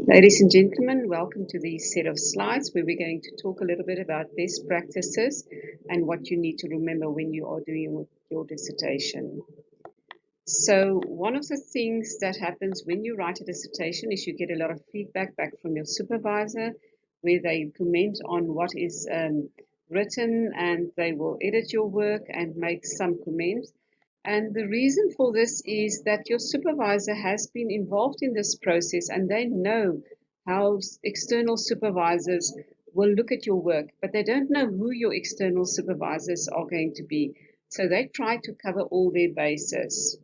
Ladies and gentlemen, welcome to this set of slides where we're going to talk a little bit about best practices and what you need to remember when you are doing your dissertation. So one of the things that happens when you write a dissertation is you get a lot of feedback back from your supervisor where they comment on what is written, and they will edit your work and make some comments. And the reason for this is that your supervisor has been involved in this process and they know how external supervisors will look at your work, but they don't know who your external supervisors are going to be. So they try to cover all their bases.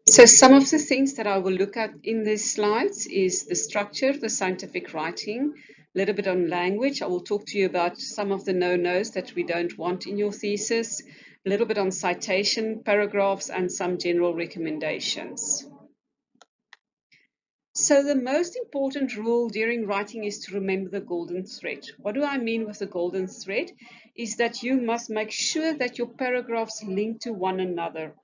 So some of the things that I will look at in these slides is the structure, the scientific writing, a little bit on language. I will talk to you about some of the no-nos that we don't want in your thesis, a little bit on citation, paragraphs, and some general recommendations. So the most important rule during writing is to remember the golden thread. What do I mean with the golden thread? Is that you must make sure that your paragraphs link to one another.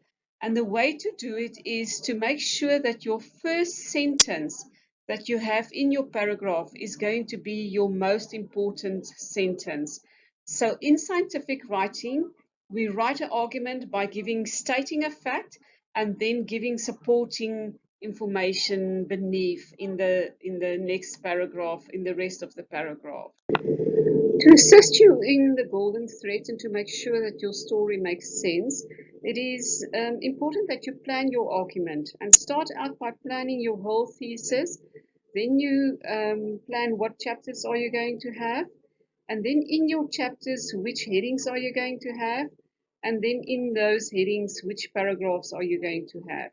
And the way to do it is to make sure that your first sentence that you have in your paragraph is going to be your most important sentence. So in scientific writing, we write an argument by stating a fact and then giving supporting information beneath in the next paragraph, in the rest of the paragraph. To assist you in the golden thread and to make sure that your story makes sense, it is important that you plan your argument and start out by planning your whole thesis. Then you plan what chapters are you going to have, and then in your chapters, which headings are you going to have, and then in those headings, which paragraphs are you going to have.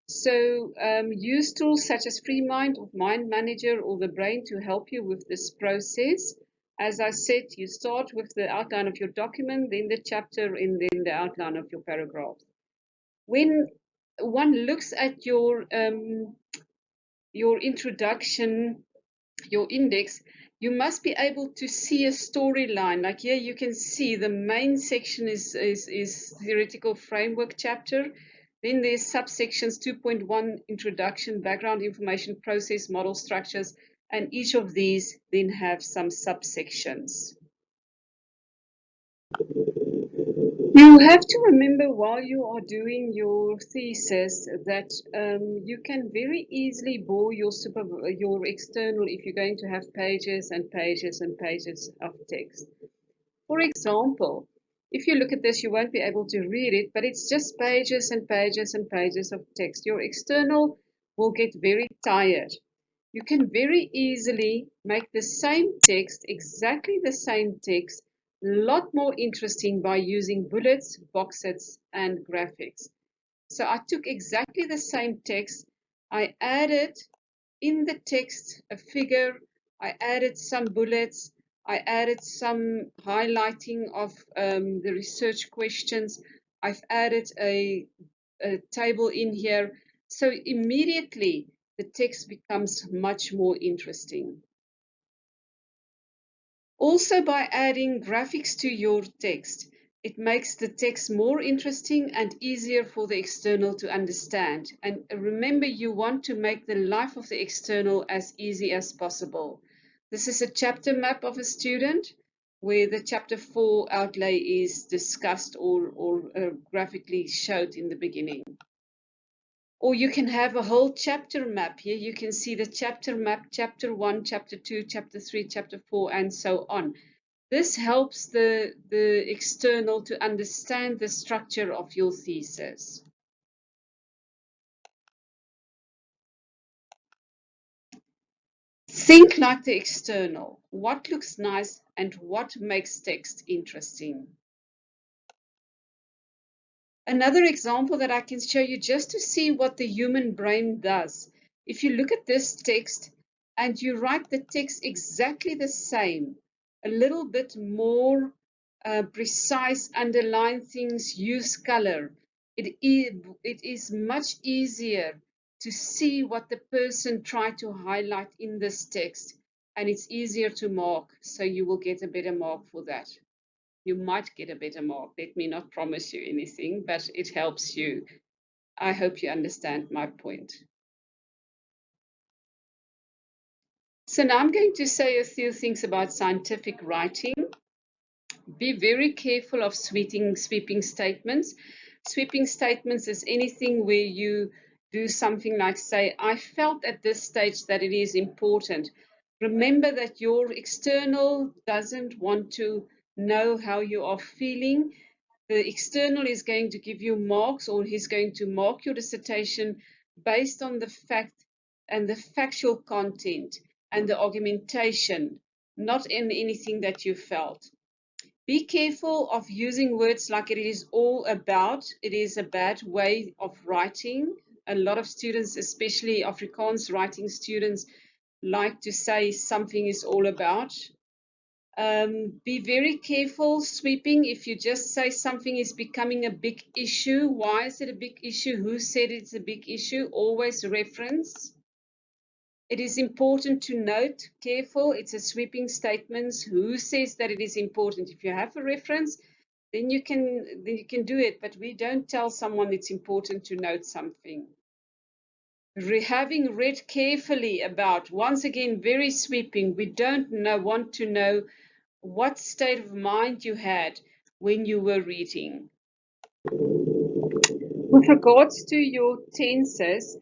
So use tools such as FreeMind or Mind Manager or the Brain to help you with this process. As I said, you start with the outline of your document, then the chapter, and then the outline of your paragraph. When one looks at your introduction, your index, you must be able to see a storyline. Like here you can see the main section is theoretical framework chapter. Then there's subsections 2.1, introduction, background information, process, model structures, and each of these then have some subsections. You have to remember while you are doing your thesis that you can very easily bore your external if you're going to have pages and pages and pages of text. For example, if you look at this, you won't be able to read it, but it's just pages and pages and pages of text. Your external will get very tired. You can very easily make the same text, exactly the same text, a lot more interesting by using bullets, boxes, and graphics. So I took exactly the same text. I added in the text a figure. I added some bullets. I added some highlighting of the research questions. I've added a table in here. So immediately the text becomes much more interesting. Also, by adding graphics to your text, it makes the text more interesting and easier for the external to understand. And remember, you want to make the life of the external as easy as possible. This is a chapter map of a student where the chapter 4 outlay is discussed or graphically showed in the beginning. Or you can have a whole chapter map here. You can see the chapter map, chapter 1, chapter 2, chapter 3, chapter 4, and so on. This helps the external to understand the structure of your thesis. Think like the external. What looks nice and what makes text interesting? Another example that I can show you just to see what the human brain does. If you look at this text and you write the text exactly the same, a little bit more precise, underline things, use color, it is much easier to see what the person tried to highlight in this text, and it's easier to mark, so you will get a better mark for that. You might get a better mark. Let me not promise you anything, but it helps you. I hope you understand my point. So now I'm going to say a few things about scientific writing. Be very careful of sweeping statements. Sweeping statements is anything where you do something like say, I felt at this stage that it is important. Remember that your external doesn't want to know how you are feeling. The external is going to give you marks, or he's going to mark your dissertation based on the fact and the factual content and the argumentation, not in anything that you felt. Be careful of using words like it is all about. It is a bad way of writing. A lot of students, especially Afrikaans writing students, like to say something is all about. Be very careful sweeping. If you just say something is becoming a big issue, why is it a big issue? Who said it's a big issue? Always reference. It is important to note, careful, it's a sweeping statement. Who says that it is important? If you have a reference, then you can do it, but we don't tell someone it's important to note something. Having read carefully about, once again, very sweeping, we don't want to know what state of mind you had when you were reading. With regards to your tenses,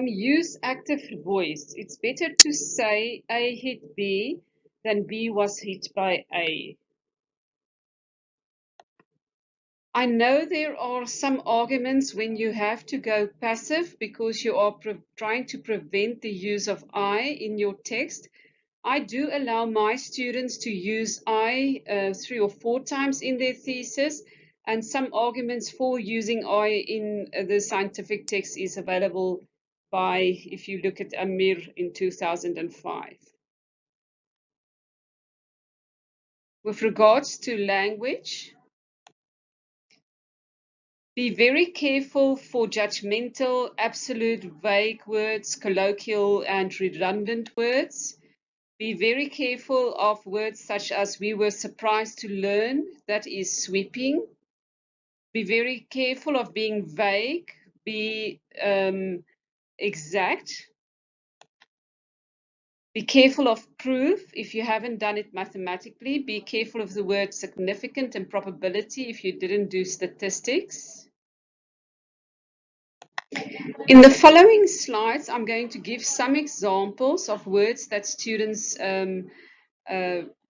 use active voice. It's better to say A hit B than B was hit by A. I know there are some arguments when you have to go passive because you are trying to prevent the use of I in your text. I do allow my students to use I 3 or 4 times in their thesis, and some arguments for using I in the scientific text is available by, if you look at Amir in 2005. With regards to language, be very careful for judgmental, absolute, vague words, colloquial and redundant words. Be very careful of words such as we were surprised to learn, that is sweeping. Be very careful of being vague, be exact. Be careful of proof if you haven't done it mathematically. Be careful of the word significant and probability if you didn't do statistics. In the following slides, I'm going to give some examples of words that students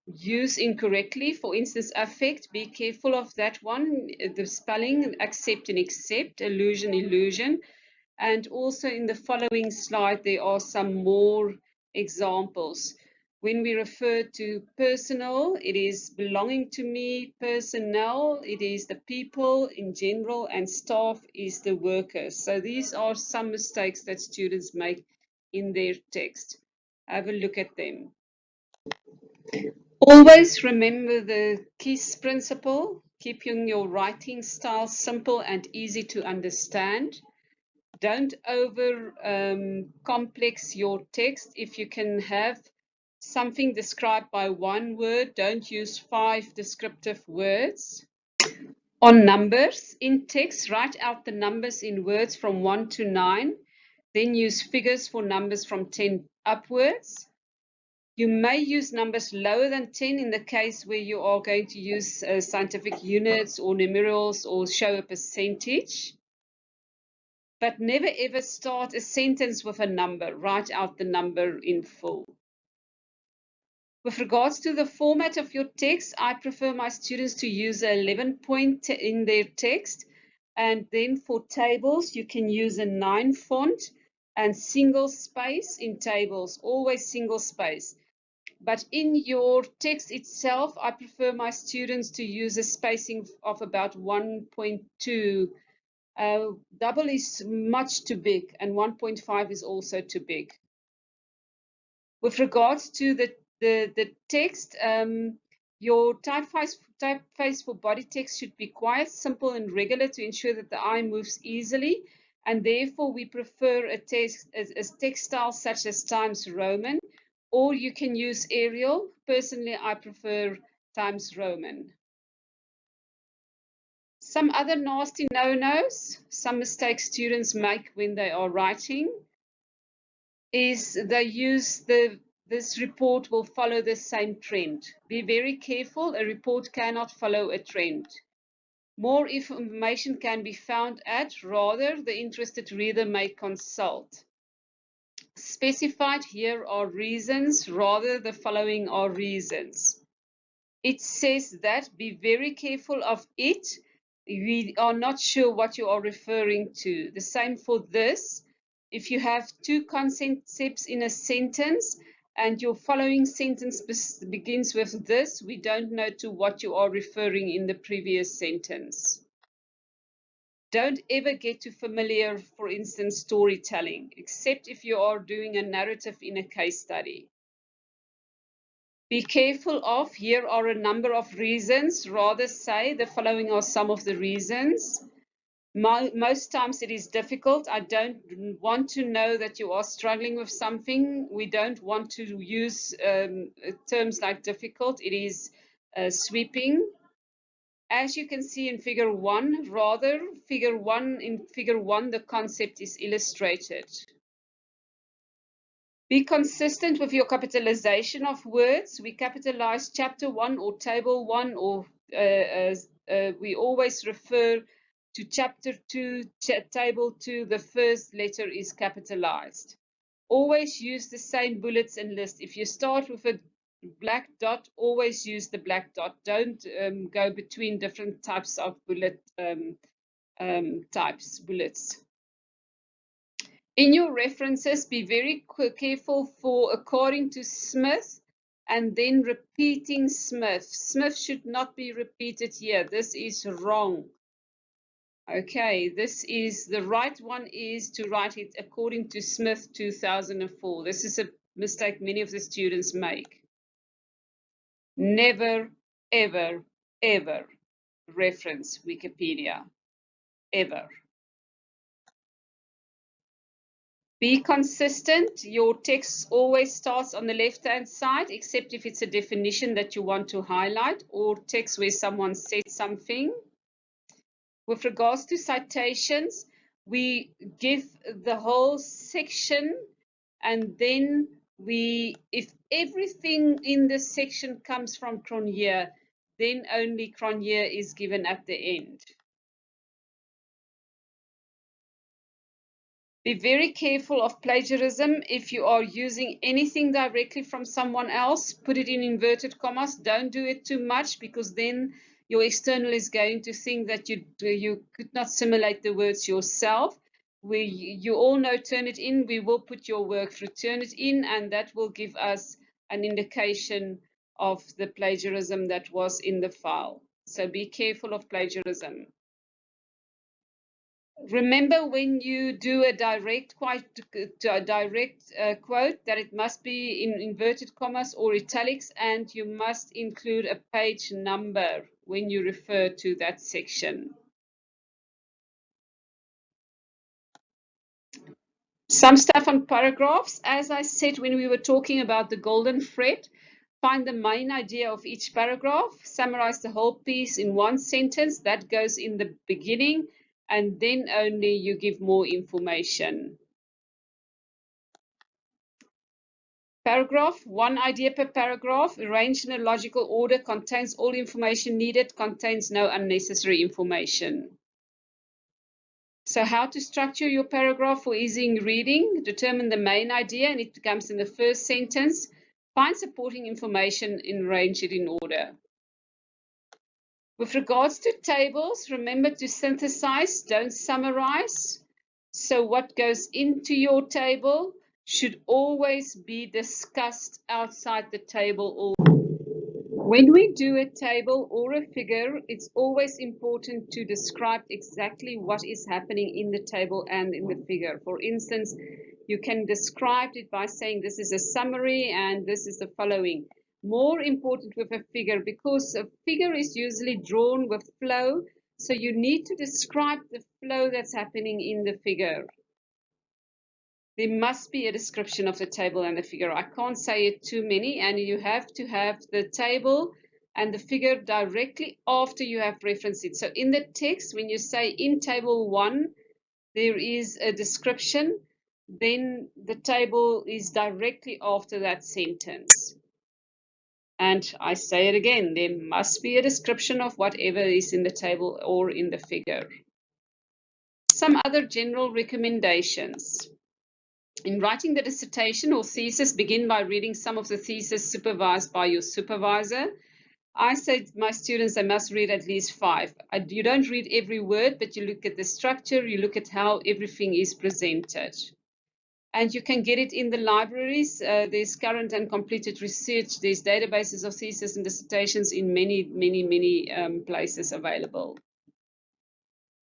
use incorrectly. For instance, affect, be careful of that one, the spelling, accept and accept, illusion, illusion. And also in the following slide, there are some more examples. When we refer to personal, it is belonging to me, personnel, it is the people in general, and staff is the workers. So these are some mistakes that students make in their text. Have a look at them. Always remember the KISS principle, keeping your writing style simple and easy to understand. Don't over complex your text. If you can have something described by one word, don't use 5 descriptive words. On numbers, in text, write out the numbers in words from 1 to 9. Then use figures for numbers from 10 upwards. You may use numbers lower than 10 in the case where you are going to use scientific units or numerals or show a percentage. But never ever start a sentence with a number. Write out the number in full. With regards to the format of your text, I prefer my students to use 11 point in their text. And then for tables, you can use a 9 font and single space in tables, always single space. But in your text itself, I prefer my students to use a spacing of about 1.2. Double is much too big, and 1.5 is also too big. With regards to the text, your typeface for body text should be quiet, simple, and regular to ensure that the eye moves easily. And therefore, we prefer a text style such as Times Roman, or you can use Arial. Personally, I prefer Times Roman. Some other nasty no-nos, some mistakes students make when they are writing, is they use the this report will follow the same trend. Be very careful, a report cannot follow a trend. More information can be found at, rather, the interested reader may consult. Specified here are reasons, rather the following are reasons. It says that be very careful of it. We are not sure what you are referring to. The same for this. If you have two concepts in a sentence and your following sentence begins with this, we don't know to what you are referring in the previous sentence. Don't ever get too familiar, for instance, storytelling, except if you are doing a narrative in a case study. Be careful of, here are a number of reasons, rather say the following are some of the reasons. Most times it is difficult. I don't want to know that you are struggling with something. We don't want to use terms like difficult. It is sweeping. As you can see in figure 1, rather, in figure 1, the concept is illustrated. Be consistent with your capitalization of words. We capitalize chapter 1 or table 1, or we always refer to chapter 2, table 2, the first letter is capitalized. Always use the same bullets and list. If you start with a black dot, always use the black dot. Don't go between different types of bullets. In your references, be very careful for according to Smith and then repeating Smith. Smith should not be repeated here. This is wrong. Okay, this is the right one is to write it according to Smith 2004. This is a mistake many of the students make. Never, ever, ever reference Wikipedia. Ever. Be consistent. Your text always starts on the left-hand side, except if it's a definition that you want to highlight or text where someone said something. With regards to citations, we give the whole section, and then if everything in this section comes from Cronje, then only Cronje is given at the end. Be very careful of plagiarism. If you are using anything directly from someone else, put it in inverted commas. Don't do it too much, because then your external is going to think that you could not simulate the words yourself. You all know Turnitin. We will put your work through Turnitin, and that will give us an indication of the plagiarism that was in the file. So be careful of plagiarism. Remember, when you do a direct quote, that it must be in inverted commas or italics, and you must include a page number when you refer to that section. Some stuff on paragraphs. As I said when we were talking about the golden thread, find the main idea of each paragraph, summarize the whole piece in one sentence. That goes in the beginning, and then only you give more information. Paragraph, one idea per paragraph, arranged in a logical order, contains all information needed, contains no unnecessary information. So how to structure your paragraph for easy reading? Determine the main idea, and it comes in the first sentence. Find supporting information and arrange it in order. With regards to tables, remember to synthesize, don't summarize. So what goes into your table should always be discussed outside the table. When we do a table or a figure, it's always important to describe exactly what is happening in the table and in the figure. For instance, you can describe it by saying this is a summary and this is the following. More important with a figure, because a figure is usually drawn with flow, so you need to describe the flow that's happening in the figure. There must be a description of the table and the figure. I can't say it too many, and you have to have the table and the figure directly after you have referenced it. So in the text, when you say in table 1, there is a description. then the table is directly after that sentence. And I say it again, there must be a description of whatever is in the table or in the figure. Some other general recommendations. In writing the dissertation or thesis, begin by reading some of the thesis supervised by your supervisor. I say to my students they must read at least 5. You don't read every word, but you look at the structure, you look at how everything is presented. And you can get it in the libraries. There's current and completed research. There's databases of theses and dissertations in many places available.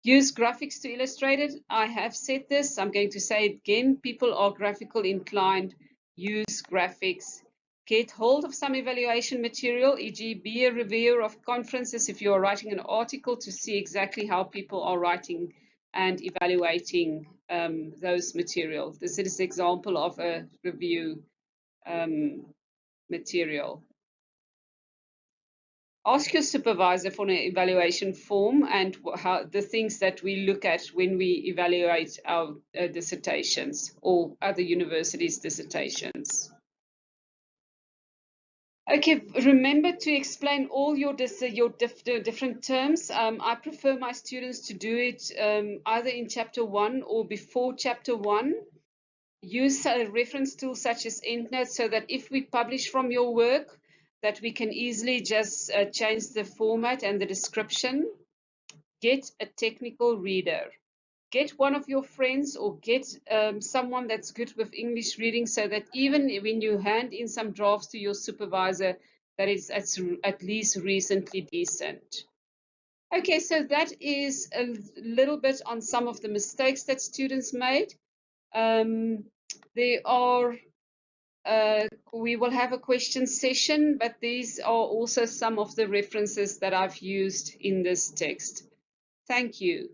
Use graphics to illustrate it. I have said this. I'm going to say it again. People are graphical inclined. Use graphics. Get hold of some evaluation material, e.g. be a reviewer of conferences if you are writing an article to see exactly how people are writing and evaluating those materials. This is an example of a review material. Ask your supervisor for an evaluation form and how the things that we look at when we evaluate our dissertations or other universities' dissertations. Okay, remember to explain all your different terms. I prefer my students to do it either in chapter 1 or before chapter 1. Use a reference tool such as EndNote so that if we publish from your work, that we can easily just change the format and the description. Get a technical reader. Get one of your friends or get someone that's good with English reading so that even when you hand in some drafts to your supervisor, that it's at least recently decent. Okay, so that is a little bit on some of the mistakes that students made. There are we will have a question session, but these are also some of the references that I've used in this text. Thank you.